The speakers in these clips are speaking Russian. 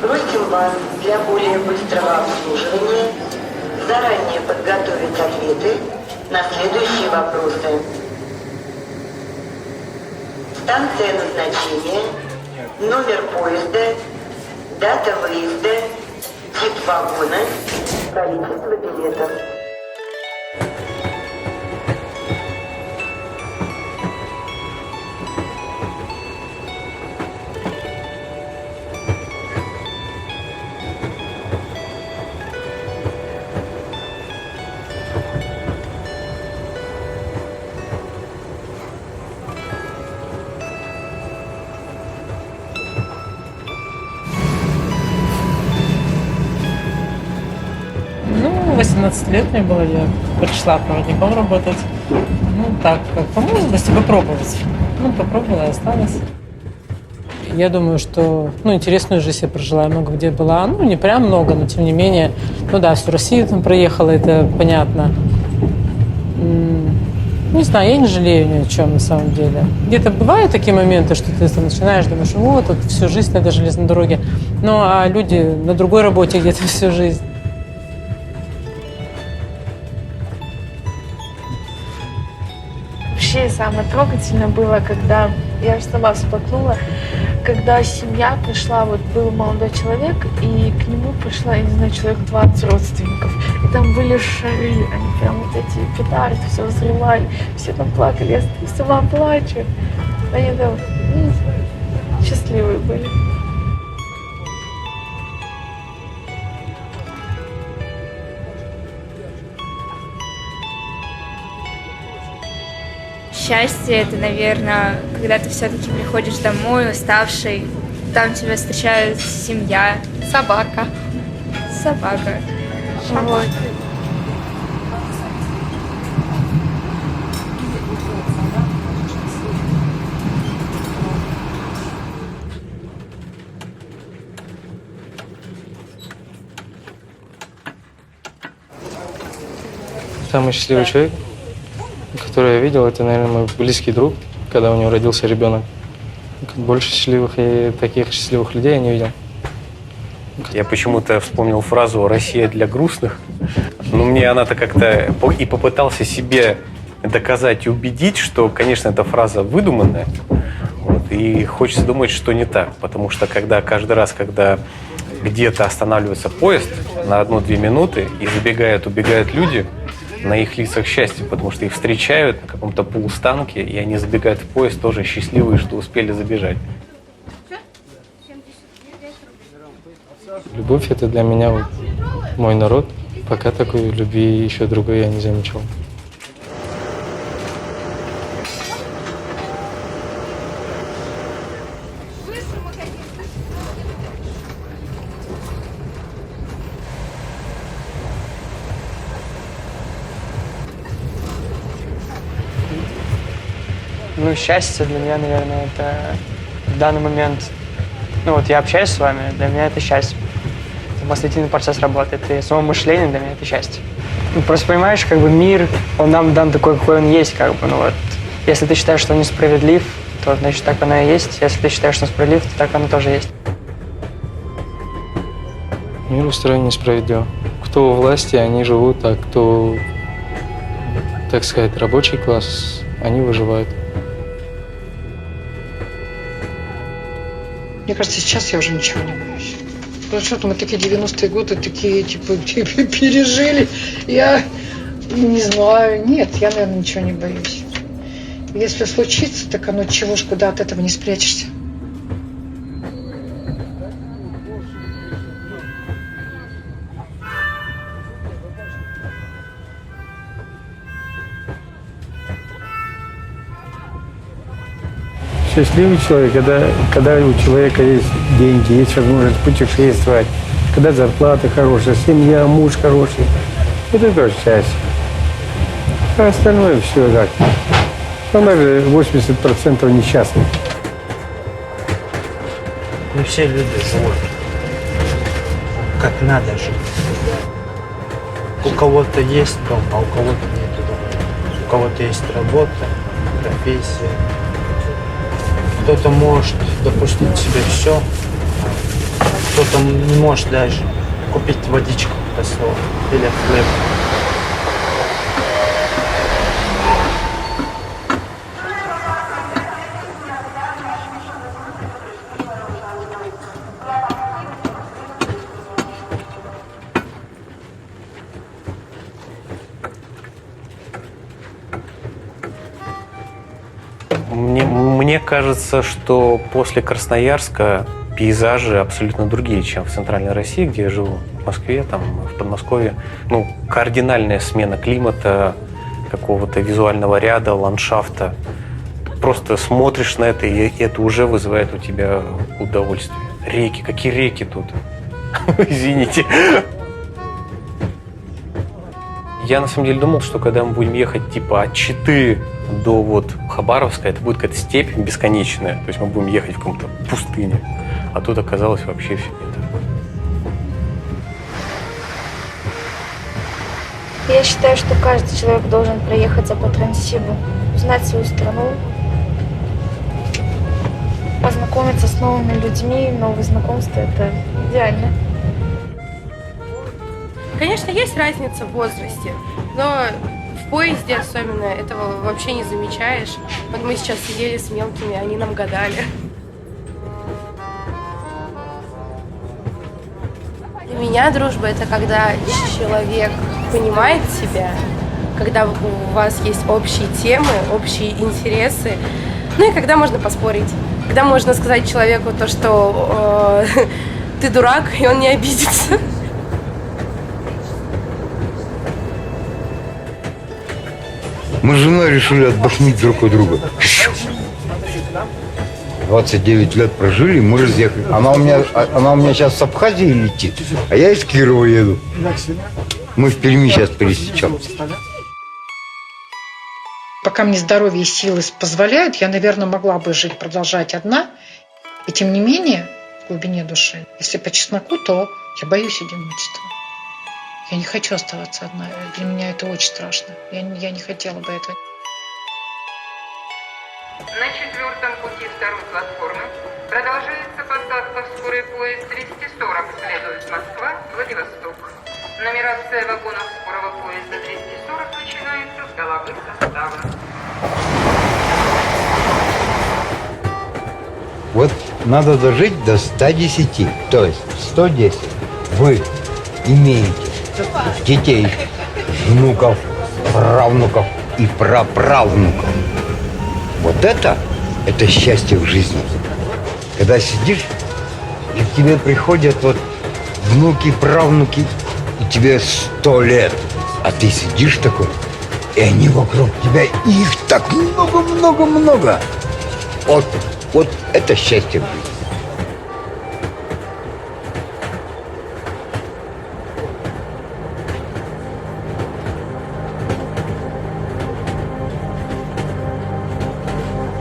Просим вас для более быстрого обслуживания заранее подготовить ответы на следующие вопросы. Станция назначения, номер поезда, дата выезда, тип вагона, количество билетов. Ну, 18 лет мне было, я пришла проводником работать. Ну, так, как по молодости попробовать. Ну, попробовала и осталась. Я думаю, что, интересную жизнь я прожила, я много где была. Ну, не прям много, но тем не менее. Ну да, всю Россию там проехала, это понятно. Не знаю, я не жалею ни о чем на самом деле. Где-то бывают такие моменты, что ты там начинаешь, думаешь, вот, тут всю жизнь на этой железной дороге. Ну, а люди на другой работе где-то всю жизнь. Вообще самое трогательное было, когда я же сама всплакнула, когда семья пришла, вот был молодой человек, и к нему пришла, я не знаю, человек 20 родственников. И там были шары, они прям вот эти петарды все взрывали, все там плакали, я сама плачу. Они там счастливые были. Счастье — это, наверное, когда ты все-таки приходишь домой, уставший, там тебя встречает семья, собака. Вот. Самый счастливый человек, который я видел, это, наверное, мой близкий друг, когда у него родился ребенок. Больше счастливых и таких счастливых людей я не видел. Я почему-то вспомнил фразу «Россия для грустных». Но мне она-то как-то и попытался себе доказать и убедить, что, конечно, эта фраза выдуманная. Вот, и хочется думать, что не так. Потому что каждый раз, когда где-то останавливается поезд на 1-2 минуты и убегают люди, на их лицах счастье, потому что их встречают на каком-то полустанке, и они забегают в поезд тоже счастливые, что успели забежать. Любовь — это для меня вот мой народ. Пока такой любви еще другой я не замечал. Счастье для меня, наверное, это в данный момент, я общаюсь с вами, для меня это счастье. Это ассоциативный процесс работает, и само мышление для меня это счастье. Просто понимаешь, мир, он нам дан такой, какой он есть, Если ты считаешь, что он несправедлив, то, значит, так оно и есть. Если ты считаешь, что он справедлив, то так оно тоже есть. Мир устроен несправедливо. Кто у власти, они живут, а кто, так сказать, рабочий класс, они выживают. Мне кажется, сейчас я уже ничего не боюсь. Ну что-то мы такие 90-е годы, такие, пережили. Я не знаю. Нет, я, наверное, ничего не боюсь. Если случится, так оно чего ж, куда от этого не спрячешься. Счастливый человек, когда у человека есть деньги, есть возможность путешествовать, когда зарплата хорошая, семья, муж хороший. Это тоже счастье. А остальное все так. Там даже 80% несчастных. Не все люди живут как надо жить. У кого-то есть дом, а у кого-то нет дома. У кого-то есть работа, профессия. Кто-то может допустить себе все, кто-то не может даже купить водичку до слова или хлеб. Мне кажется, что после Красноярска пейзажи абсолютно другие, чем в Центральной России, где я живу, в Москве, там, в Подмосковье. Ну, кардинальная смена климата, какого-то визуального ряда, ландшафта. Ты просто смотришь на это, и это уже вызывает у тебя удовольствие. Реки, какие реки тут? Извините. Я на самом деле думал, что когда мы будем ехать типа от Читы до вот Хабаровска, это будет какая-то степь бесконечная. То есть мы будем ехать в каком-то пустыне. А тут оказалось вообще все не так. Я считаю, что каждый человек должен проехаться по Транссибу, узнать свою страну, познакомиться с новыми людьми, новые знакомства – это идеально. Конечно, есть разница в возрасте, но в поезде особенно этого вообще не замечаешь. Вот мы сейчас сидели с мелкими, они нам гадали. Для меня дружба – это когда человек понимает тебя, когда у вас есть общие темы, общие интересы, ну и когда можно поспорить, когда можно сказать человеку то, что ты дурак, и он не обидится. Мы с женой решили отдохнуть друг от друга. 29 лет прожили, мы разъехали. Она у меня сейчас с Абхазии летит, а я из Кирова еду. Мы в Перми сейчас пересечемся. Пока мне здоровье и силы позволяют, я, наверное, могла бы жить, продолжать одна. И тем не менее, в глубине души, если по чесноку, то я боюсь одиночества. Я не хочу оставаться одна. Для меня это очень страшно. Я не хотела бы этого. На четвертом пути второй платформы продолжается посадка в скорый поезд 240, следует Москва-Владивосток. Нумерация вагонов скорого поезда 240 начинается с головы состава. Вот надо дожить до 110, то есть 110. Вы имеете детей, внуков, правнуков и праправнуков. Вот это счастье в жизни. Когда сидишь, и к тебе приходят вот внуки, правнуки, и тебе 100 лет, а ты сидишь такой, и они вокруг тебя, и их так много-много-много. Вот это счастье в жизни.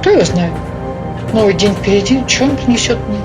Кто я знаю? Новый день впереди, что он принесет мне?